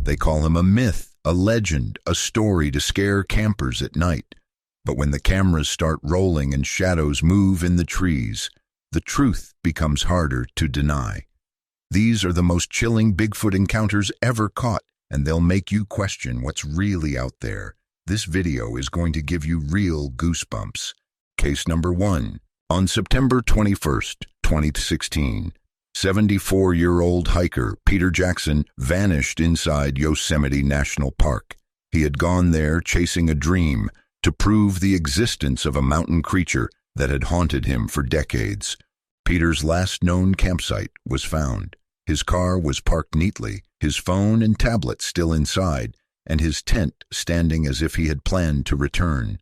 They call him a myth, a legend, a story to scare campers at night. But when the cameras start rolling and shadows move in the trees, the truth becomes harder to deny. These are the most chilling Bigfoot encounters ever caught, and they'll make you question what's really out there. This video is going to give you real goosebumps. Case number 1. On September 21st, 2016, 74-year-old hiker Peter Jackson vanished inside Yosemite National Park. He had gone there chasing a dream to prove the existence of a mountain creature that had haunted him for decades. Peter's last known campsite was found. His car was parked neatly, his phone and tablet still inside, and his tent standing as if he had planned to return.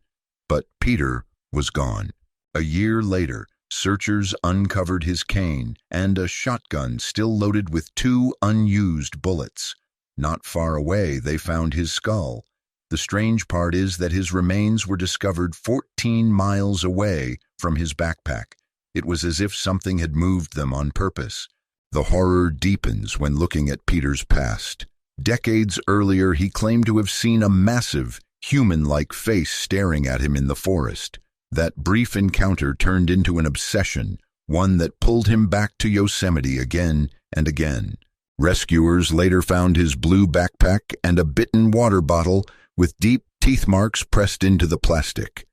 But Peter was gone. A year later, searchers uncovered his cane and a shotgun still loaded with 2 unused bullets. Not far away, they found his skull. The strange part is that his remains were discovered 14 miles away from his backpack. It was as if something had moved them on purpose. The horror deepens when looking at Peter's past. Decades earlier, he claimed to have seen a massive, human-like face staring at him in the forest. That brief encounter turned into an obsession, one that pulled him back to Yosemite again and again. Rescuers later found his blue backpack and a bitten water bottle with deep teeth marks pressed into the plastic.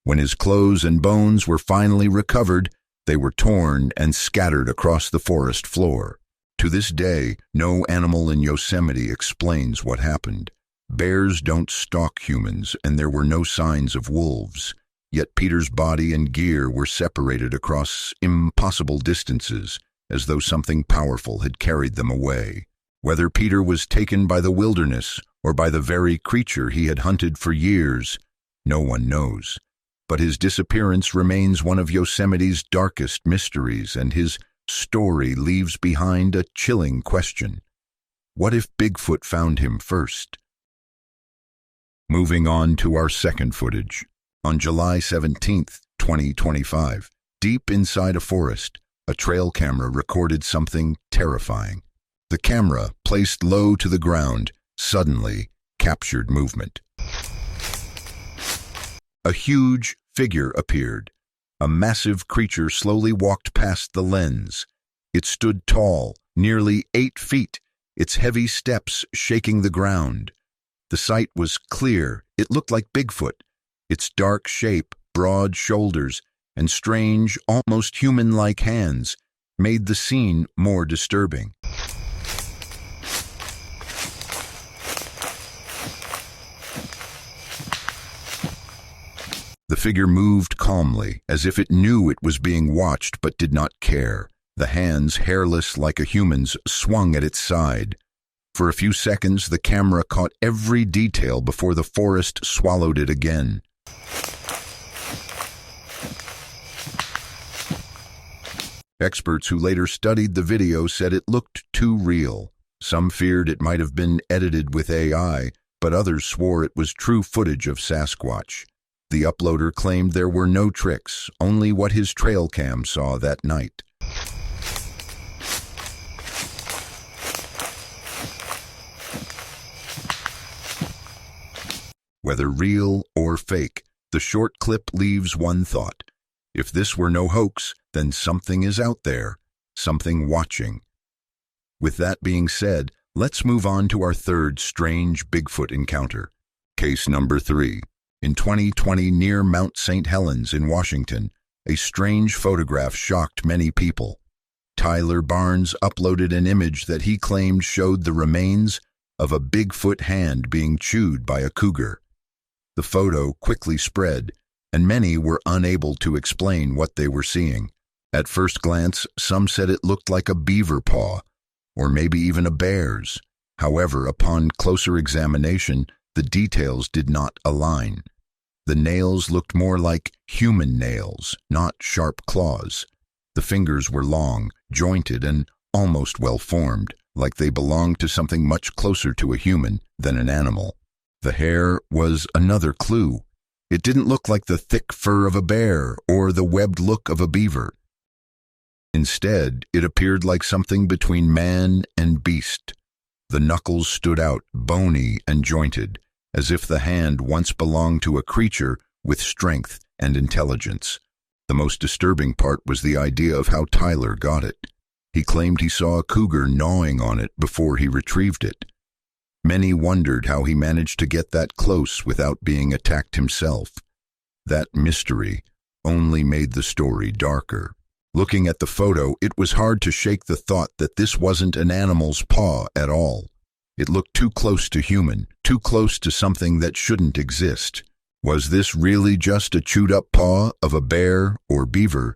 When his clothes and bones were finally recovered, they were torn and scattered across the forest floor. To this day, no animal in Yosemite explains what happened. Bears don't stalk humans, and there were no signs of wolves. Yet Peter's body and gear were separated across impossible distances, as though something powerful had carried them away. Whether Peter was taken by the wilderness or by the very creature he had hunted for years, no one knows. But his disappearance remains one of Yosemite's darkest mysteries, and his story leaves behind a chilling question. What if Bigfoot found him first? Moving on to our second footage. On July 17, 2025, deep inside a forest, a trail camera recorded something terrifying. The camera, placed low to the ground, suddenly captured movement. A huge figure appeared. A massive creature slowly walked past the lens. It stood tall, nearly 8 feet, its heavy steps shaking the ground. The sight was clear. It looked like Bigfoot. Its dark shape, broad shoulders, and strange, almost human-like hands made the scene more disturbing. The figure moved calmly, as if it knew it was being watched but did not care. The hands, hairless like a human's, swung at its side. For a few seconds, the camera caught every detail before the forest swallowed it again. Experts who later studied the video said it looked too real. Some feared it might have been edited with AI, but others swore it was true footage of Sasquatch. The uploader claimed there were no tricks, only what his trail cam saw that night. Whether real or fake, the short clip leaves one thought. If this were no hoax, then something is out there, something watching. With that being said, let's move on to our third strange Bigfoot encounter. Case number 3. In 2020, near Mount St. Helens in Washington, a strange photograph shocked many people. Tyler Barnes uploaded an image that he claimed showed the remains of a Bigfoot hand being chewed by a cougar. The photo quickly spread, and many were unable to explain what they were seeing. At first glance, some said it looked like a beaver paw, or maybe even a bear's. However, upon closer examination, the details did not align. The nails looked more like human nails, not sharp claws. The fingers were long, jointed, and almost well-formed, like they belonged to something much closer to a human than an animal. The hair was another clue. It didn't look like the thick fur of a bear or the webbed look of a beaver. Instead, it appeared like something between man and beast. The The knuckles stood out, bony and jointed, as if the hand once belonged to a creature with strength and intelligence. The most disturbing part was the idea of how Tyler got it. He claimed he saw a cougar gnawing on it before he retrieved it. Many wondered how he managed to get that close without being attacked himself. That mystery only made the story darker. Looking at the photo, it was hard to shake the thought that this wasn't an animal's paw at all. It looked too close to human, too close to something that shouldn't exist. Was this really just a chewed-up paw of a bear or beaver?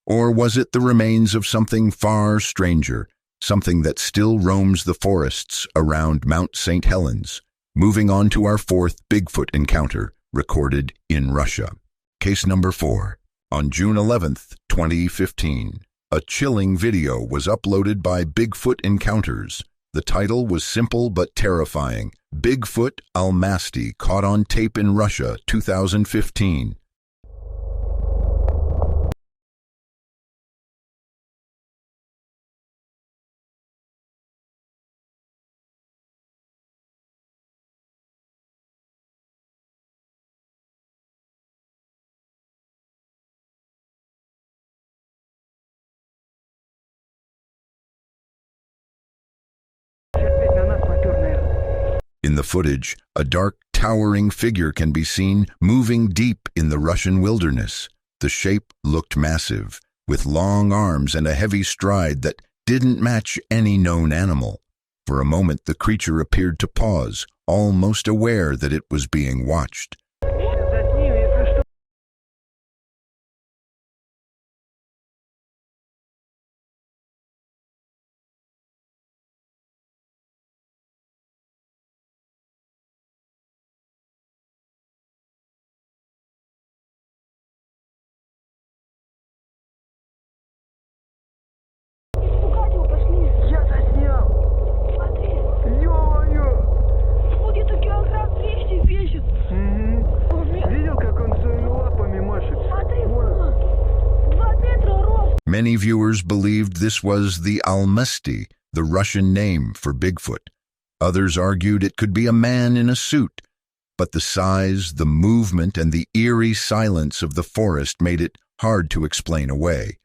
Or was it the remains of something far stranger, something that still roams the forests around Mount St. Helens? Moving on to our fourth Bigfoot encounter, recorded in Russia. Case number 4. On June 11th, 2015, a chilling video was uploaded by Bigfoot Encounters. The title was simple but terrifying: Bigfoot Almasty caught on tape in Russia, 2015. In the footage, a dark, towering figure can be seen moving deep in the Russian wilderness. The shape looked massive, with long arms and a heavy stride that didn't match any known animal. For a moment, the creature appeared to pause, almost aware that it was being watched. Many viewers believed this was the Almasty, the Russian name for Bigfoot. Others argued it could be a man in a suit, but the size, the movement, and the eerie silence of the forest made it hard to explain away.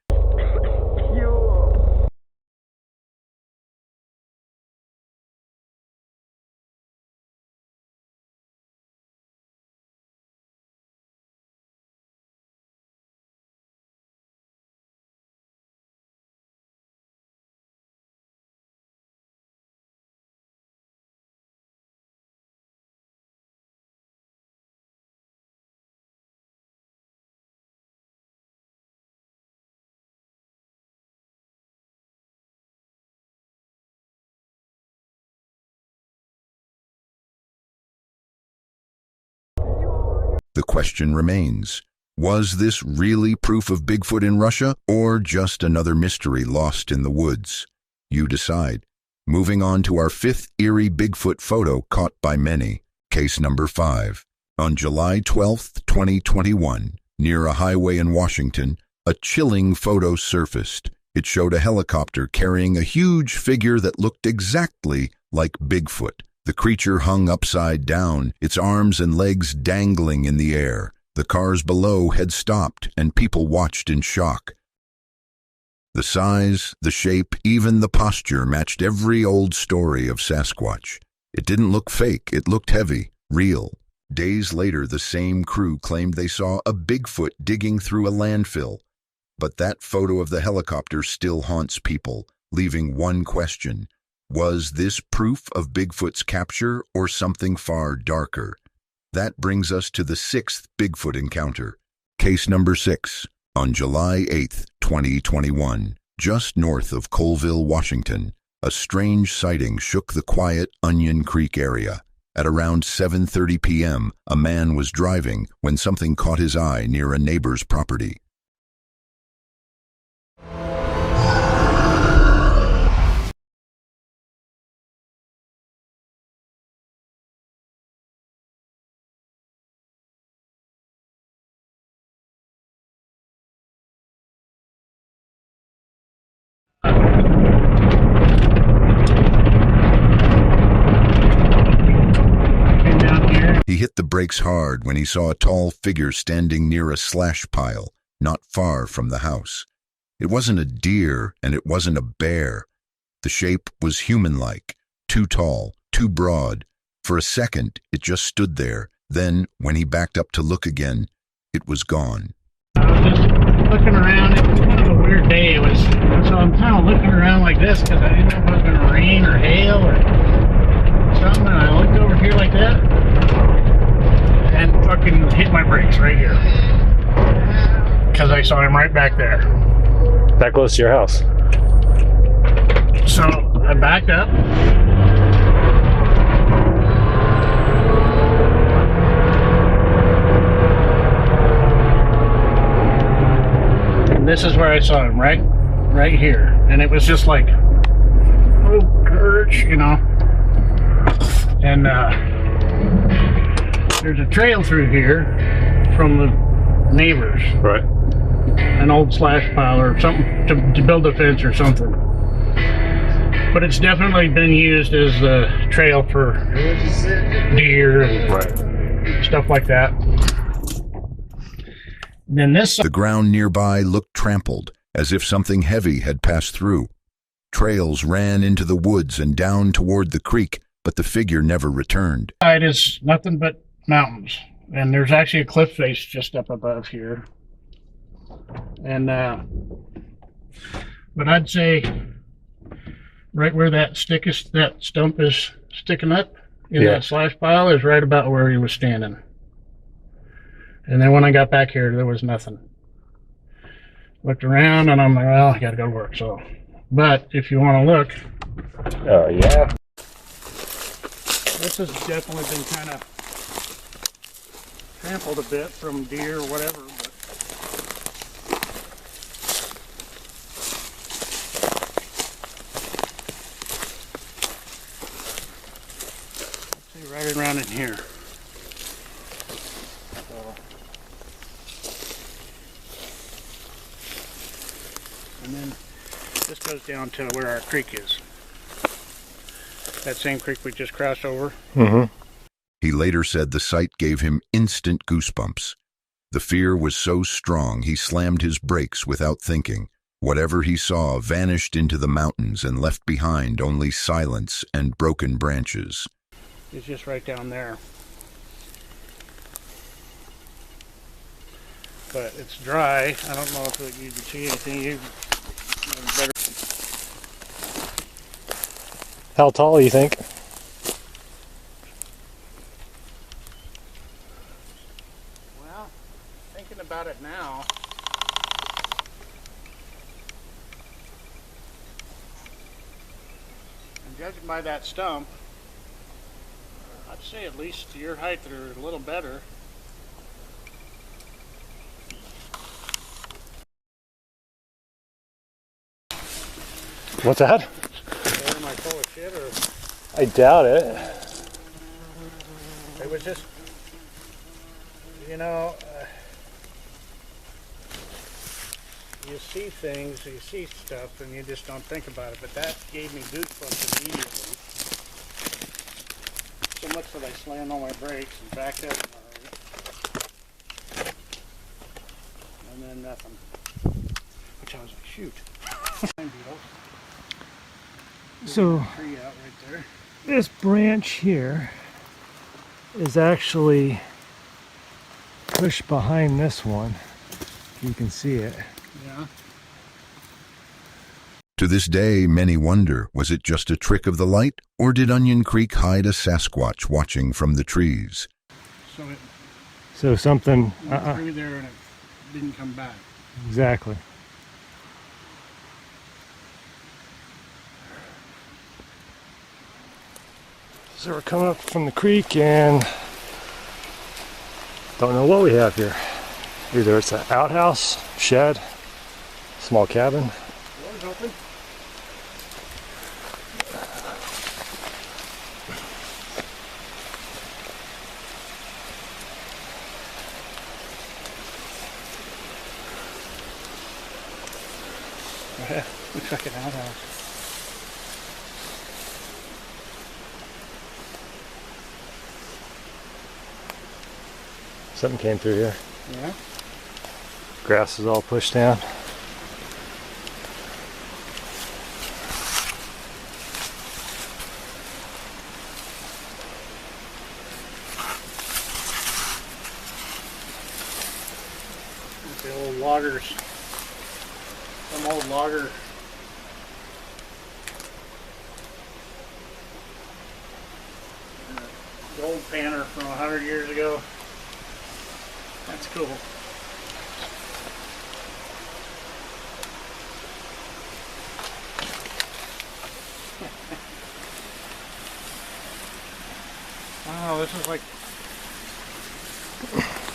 The question remains, was this really proof of Bigfoot in Russia, or just another mystery lost in the woods? You decide. Moving on to our fifth eerie Bigfoot photo caught by many. Case number 5. On July 12, 2021, near a highway in Washington, a chilling photo surfaced. It showed a helicopter carrying a huge figure that looked exactly like Bigfoot. The creature hung upside down, its arms and legs dangling in the air. The cars below had stopped, and people watched in shock. The size, the shape, even the posture matched every old story of Sasquatch. It didn't look fake, it looked heavy, real. Days later, the same crew claimed they saw a Bigfoot digging through a landfill. But that photo of the helicopter still haunts people, leaving one question. Was this proof of Bigfoot's capture or something far darker? That brings us to the sixth Bigfoot encounter. Case number 6. On July 8, 2021, just north of Colville, Washington, a strange sighting shook the quiet Onion Creek area. At around 7:30 p.m., a man was driving when something caught his eye near a neighbor's property. hit the brakes hard when he saw a tall figure standing near a slash pile, not far from the house. It wasn't a deer, and it wasn't a bear. The shape was human-like, too tall, too broad. For a second, it just stood there. Then, when he backed up to look again, it was gone. I was just looking around. It was kind of a weird day. So I'm kind of looking around like this because I didn't know if it was going to rain or hail or something. And I looked over here like that and fucking hit my brakes right here because I saw him right back there. That close to your house? So I backed up. And this is where I saw him, right here. And it was just like, oh, Kirch, you know. And there's a trail through here from the neighbors. Right. An old slash pile or something to build a fence or something. But it's definitely been used as a trail for deer and stuff like that. Then The ground nearby looked trampled, as if something heavy had passed through. Trails ran into the woods and down toward the creek, but the figure never returned. side is nothing but mountains. And there's actually a cliff face just up above here. And but I'd say right where that stump is sticking up in that slash pile is right about where he was standing. And then when I got back here, there was nothing. Looked around and I'm like, well, I gotta go to work. So, but if you want to look, Oh, yeah. this has definitely been kind of trampled a bit from deer or whatever. But right around in here. So, and then this goes down to where our creek is. That same creek we just crossed over. Mm-hmm. He later said the sight gave him instant goosebumps. The fear was so strong he slammed his brakes without thinking. Whatever he saw vanished into the mountains and left behind only silence and broken branches. It's just right down there. But it's dry. I don't know if you can see anything. Better. How tall, you think? Well, thinking about it now, and judging by that stump, I'd say at least your height or a little better. What's that? Am I full of shit or? I doubt it. It was just, you know, you see things, you see stuff, and you just don't think about it. But that gave me goosebumps immediately. So much that I slammed on my brakes and backed up. And then nothing. Which I was like, shoot. So Tree out right there. this branch here is actually pushed behind this one. You can see it. Yeah. To this day, many wonder, was it just a trick of the light, or did Onion Creek hide a Sasquatch watching from the trees? So it So something, went through there and it didn't come back. exactly. So we're coming up from the creek and don't know what we have here. Either it's an outhouse, shed, small cabin. Door's open. Yeah, looks like an outhouse. Something came through here. Yeah. Grass is all pushed down. The old loggers. Some old logger. Gold panner from 100 years ago. That's cool. Wow, this is like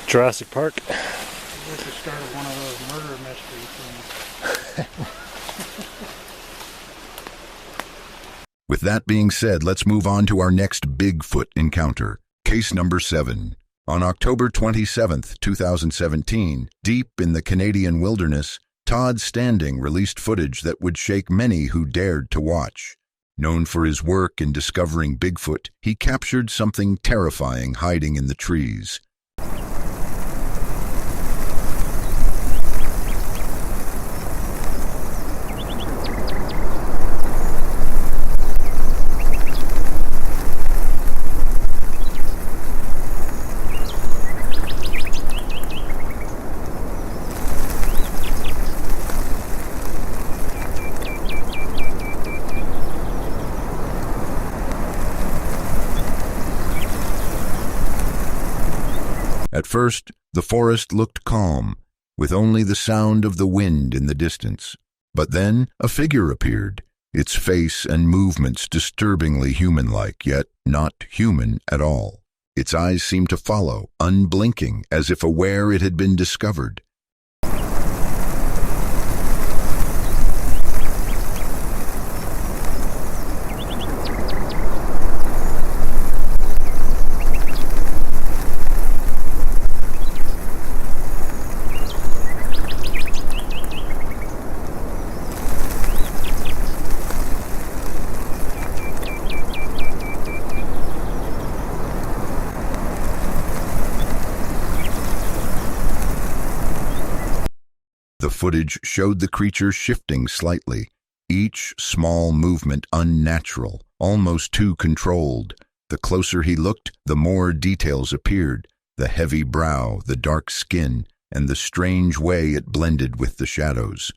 Jurassic Park. the start of one of those murder mystery things. With that being said, let's move on to our next Bigfoot encounter. Case number 7. On October 27, 2017, deep in the Canadian wilderness, Todd Standing released footage that would shake many who dared to watch. Known for his work in discovering Bigfoot, he captured something terrifying hiding in the trees. At first, the forest looked calm, with only the sound of the wind in the distance. But then a figure appeared, its face and movements disturbingly human-like, yet not human at all. Its eyes seemed to follow, unblinking, as if aware it had been discovered. The footage showed the creature shifting slightly, each small movement unnatural, almost too controlled. The closer he looked, the more details appeared, the heavy brow, the dark skin, and the strange way it blended with the shadows.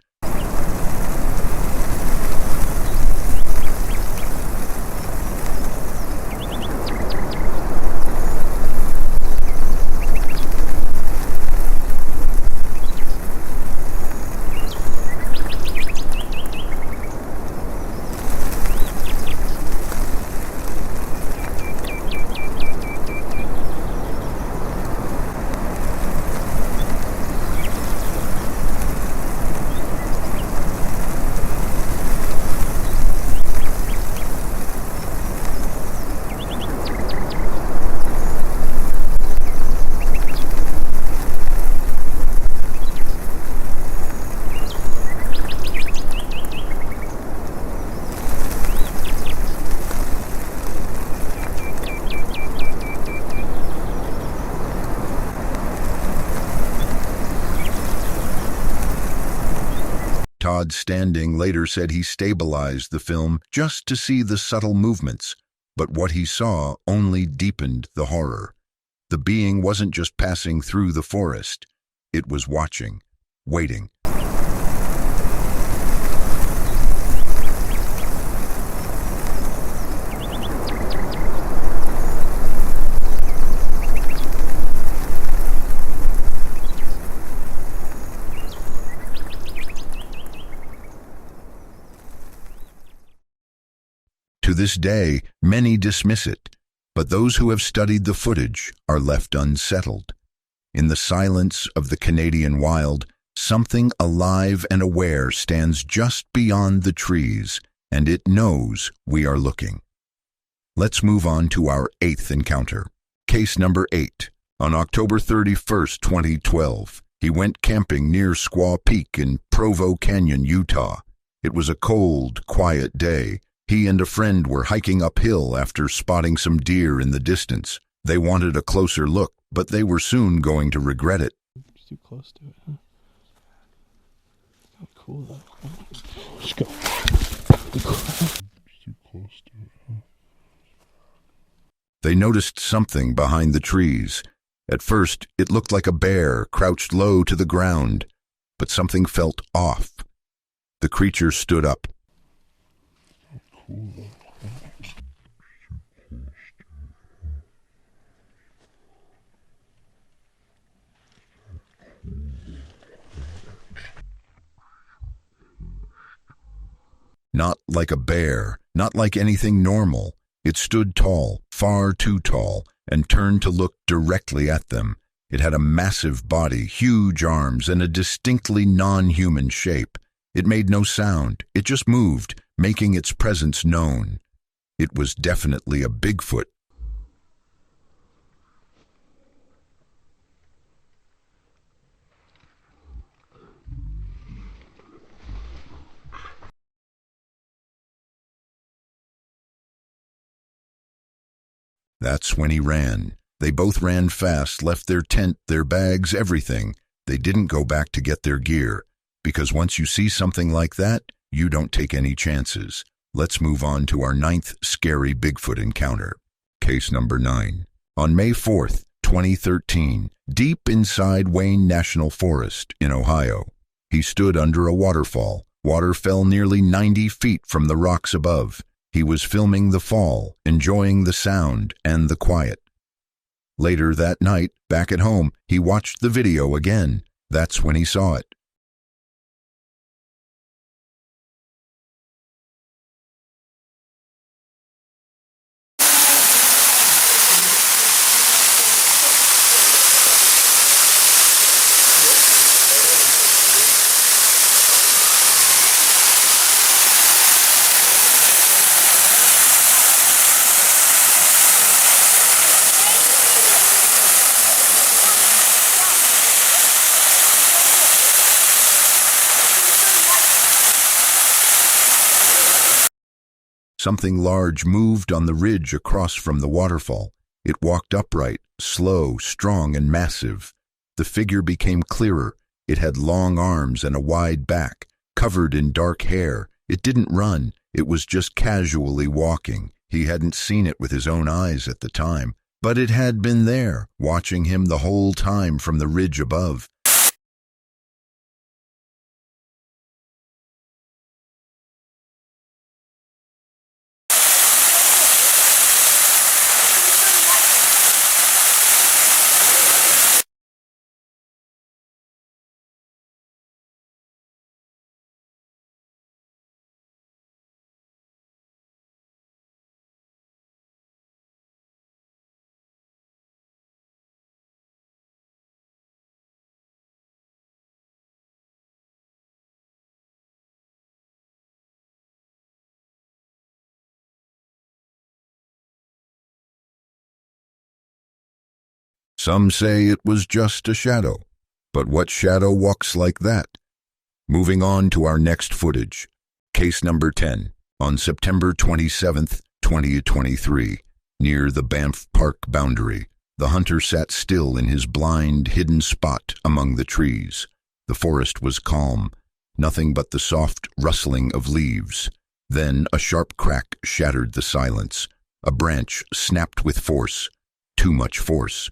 Todd Standing later said he stabilized the film just to see the subtle movements, but what he saw only deepened the horror. The being wasn't just passing through the forest, it was watching, waiting. To this day, many dismiss it, but those who have studied the footage are left unsettled. In the silence of the Canadian wild, something alive and aware stands just beyond the trees, and it knows we are looking. Let's move on to our 8th encounter. Case number 8. On October 31st, 2012, he went camping near Squaw Peak in Provo Canyon, Utah. It was a cold, quiet day. He and a friend were hiking uphill after spotting some deer in the distance. They wanted a closer look, but they were soon going to regret it. It's too close to it, huh? Oh, cool though. Let's go. Too close to it, huh? They noticed something behind the trees. At first, it looked like a bear crouched low to the ground, but something felt off. The creature stood up. Not like a bear, not like anything normal. It stood tall, far too tall, and turned to look directly at them. It had a massive body, huge arms, and a distinctly non-human shape. It made no sound. It just moved, making its presence known. It was definitely a Bigfoot. That's when he ran. They both ran fast, left their tent, their bags, everything. They didn't go back to get their gear, because once you see something like that, you don't take any chances. Let's move on to our 9th scary Bigfoot encounter. Case number 9. On May 4th, 2013, deep inside Wayne National Forest in Ohio, he stood under a waterfall. Water fell nearly 90 feet from the rocks above. He was filming the fall, enjoying the sound and the quiet. Later that night, back at home, he watched the video again. That's when he saw it. Something large moved on the ridge across from the waterfall. It walked upright, slow, strong, and massive. The figure became clearer. It had long arms and a wide back, covered in dark hair. It didn't run. It was just casually walking. He hadn't seen it with his own eyes at the time, but it had been there, watching him the whole time from the ridge above. Some say it was just a shadow, but what shadow walks like that? Moving on to our next footage. Case number 10, on September 27th, 2023, near the Banff Park boundary. The hunter sat still in his blind, hidden spot among the trees. The forest was calm, nothing but the soft rustling of leaves. Then a sharp crack shattered the silence. A branch snapped with force, too much force.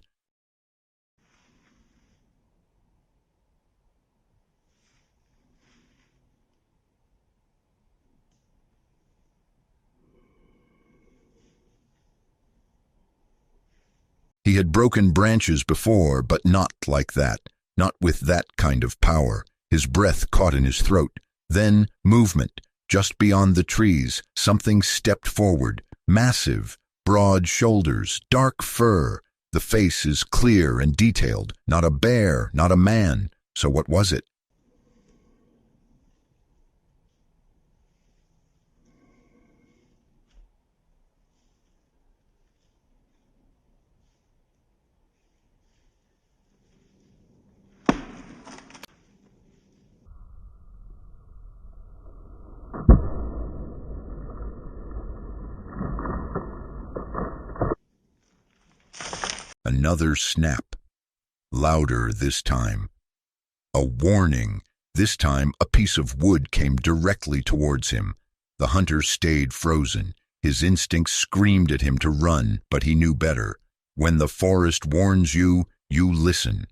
He had broken branches before, but not like that, not with that kind of power. His breath caught in his throat. Then movement. Just beyond the trees, something stepped forward. Massive, broad shoulders, dark fur. The face is clear and detailed. Not a bear, not a man. So what was it? Another snap. Louder this time. A warning. This time, a piece of wood came directly towards him. The hunter stayed frozen. His instincts screamed at him to run, but he knew better. When the forest warns you, you listen.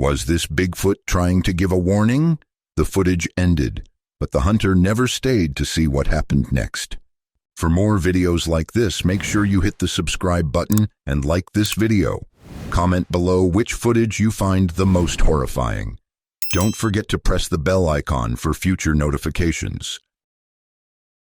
Was this Bigfoot trying to give a warning? The footage ended, but the hunter never stayed to see what happened next. For more videos like this, make sure you hit the subscribe button and like this video. Comment below which footage you find the most horrifying. Don't forget to press the bell icon for future notifications.